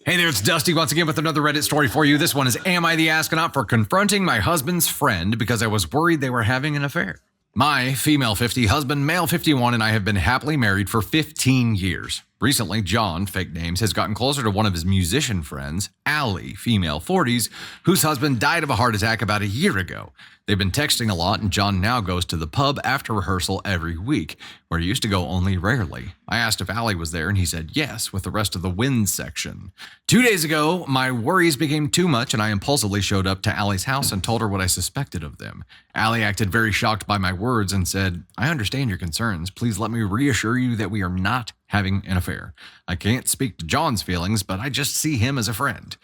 Hey there, it's Dusty once again with another Reddit story for you. This one is, am I the astronaut for confronting my husband's friend because I was worried they were having an affair? My female 50, husband male 51, and I have been happily married for 15 years. Recently, John, fake names, has gotten closer to one of his musician friends, Allie, female 40s, whose husband died of a heart attack about a year ago. They've been texting a lot, and John now goes to the pub after rehearsal every week, where he used to go only rarely. I asked if Allie was there, and he said yes, with the rest of the wins section. 2 days ago, my worries became too much, and I impulsively showed up to Allie's house and told her what I suspected of them. Allie acted very shocked by my words and said, I understand your concerns. Please let me reassure you that we are not having an affair. I can't speak to John's feelings, but I just see him as a friend.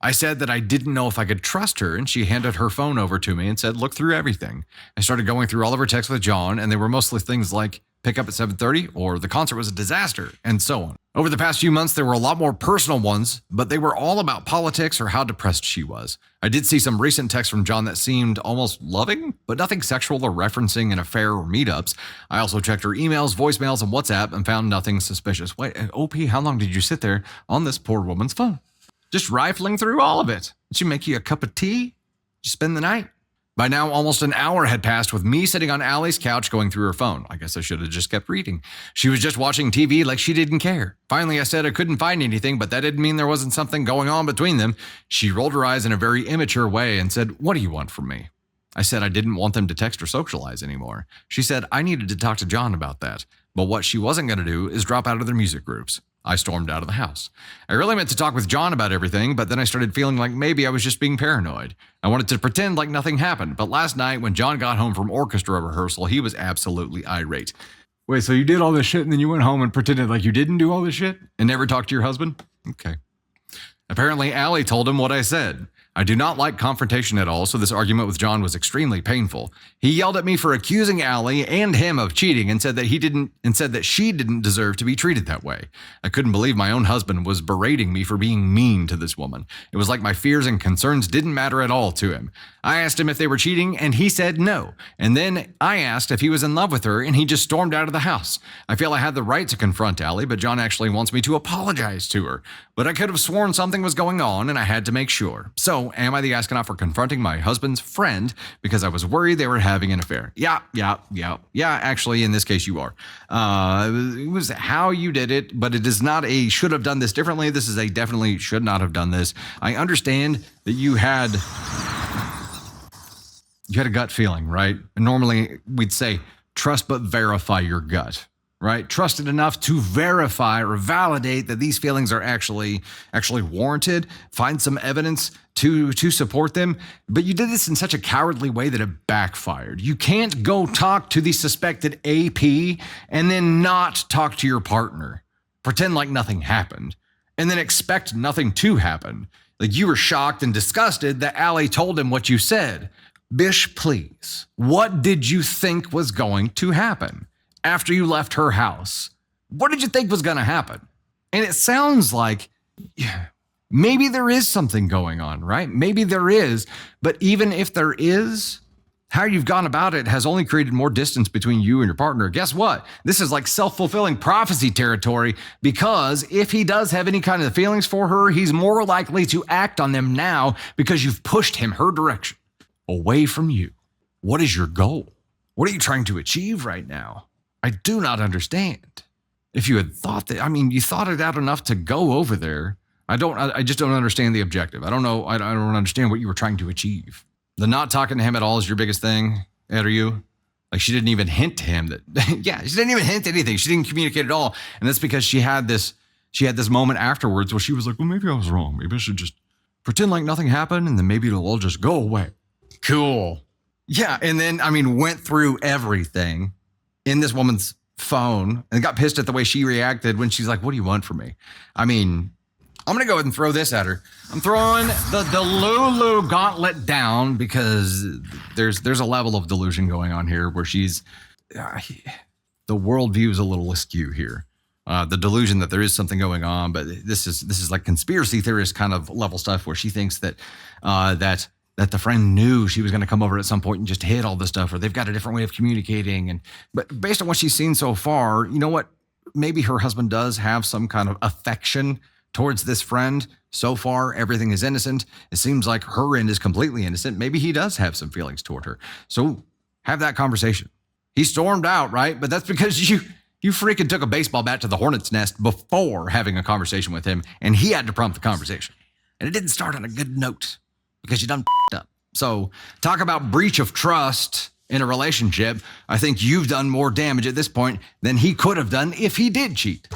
I said that I didn't know if I could trust her, and she handed her phone over to me and said, look through everything. I started going through all of her texts with John, and they were mostly things like, pick up at 7:30, or the concert was a disaster, and so on. Over the past few months, there were a lot more personal ones, but they were all about politics or how depressed she was. I did see some recent texts from John that seemed almost loving, but nothing sexual or referencing an affair or meetups. I also checked her emails, voicemails, and WhatsApp and found nothing suspicious. Wait, OP, how long did you sit there on this poor woman's phone? Just rifling through all of it. Did she make you a cup of tea? Did you spend the night? By now, almost an hour had passed with me sitting on Allie's couch going through her phone. I guess I should have just kept reading. She was just watching TV like she didn't care. Finally, I said I couldn't find anything, but that didn't mean there wasn't something going on between them. She rolled her eyes in a very immature way and said, what do you want from me? I said I didn't want them to text or socialize anymore. She said I needed to talk to John about that, but what she wasn't going to do is drop out of their music groups. I stormed out of the house. I really meant to talk with John about everything, but then I started feeling like maybe I was just being paranoid. I wanted to pretend like nothing happened, but last night when John got home from orchestra rehearsal, he was absolutely irate. Wait, so you did all this shit and then you went home and pretended like you didn't do all this shit and never talked to your husband? Okay. Apparently, Allie told him what I said. I do not like confrontation at all, so this argument with John was extremely painful. He yelled at me for accusing Allie and him of cheating and said that she didn't deserve to be treated that way. I couldn't believe my own husband was berating me for being mean to this woman. It was like my fears and concerns didn't matter at all to him. I asked him if they were cheating, and he said no. And then I asked if he was in love with her, and he just stormed out of the house. I feel I had the right to confront Allie, but John actually wants me to apologize to her. But I could have sworn something was going on, and I had to make sure. So, am I the astronaut for confronting my husband's friend because I was worried they were having an affair? Yeah, actually, in this case, you are. It was how you did it, but it is not a should have done this differently. This is a definitely should not have done this. I understand that you had a gut feeling, right? And normally we'd say trust but verify your gut, right? Trust it enough to verify or validate that these feelings are actually warranted. Find some evidence to support them. But you did this in such a cowardly way that it backfired. You can't go talk to the suspected AP and then not talk to your partner. Pretend like nothing happened and then expect nothing to happen. Like you were shocked and disgusted that Allie told him what you said. Bish, please, what did you think was going to happen after you left her house? What did you think was going to happen? And it sounds like maybe there is something going on, right? Maybe there is, but even if there is, how you've gone about it has only created more distance between you and your partner. Guess what? This is like self-fulfilling prophecy territory, because if he does have any kind of feelings for her, he's more likely to act on them now because you've pushed him her direction. Away from you. What is your goal? What are you trying to achieve right now? I do not understand. If you had thought that, you thought it out enough to go over there. I just don't understand the objective. I don't know. I don't understand what you were trying to achieve. The not talking to him at all is your biggest thing, Ed, or you? Like she didn't even hint to him that, yeah, she didn't even hint anything. She didn't communicate at all. And that's because she had this moment afterwards where she was like, well, maybe I was wrong. Maybe I should just pretend like nothing happened and then maybe it'll all just go away. Cool. Yeah. And then, went through everything in this woman's phone and got pissed at the way she reacted when she's like, what do you want from me? I'm going to go ahead and throw this at her. I'm throwing the Lulu gauntlet down because there's a level of delusion going on here where she's, the worldview is a little askew here. The delusion that there is something going on, but this is like conspiracy theorist kind of level stuff where she thinks that that the friend knew she was going to come over at some point and just hit all this stuff, or they've got a different way of communicating. But based on what she's seen so far, you know what? Maybe her husband does have some kind of affection towards this friend. So far, everything is innocent. It seems like her end is completely innocent. Maybe he does have some feelings toward her. So have that conversation. He stormed out, right? But that's because you freaking took a baseball bat to the hornet's nest before having a conversation with him, and he had to prompt the conversation. And it didn't start on a good note because you done f***ed up. So talk about breach of trust in a relationship. I think you've done more damage at this point than he could have done if he did cheat.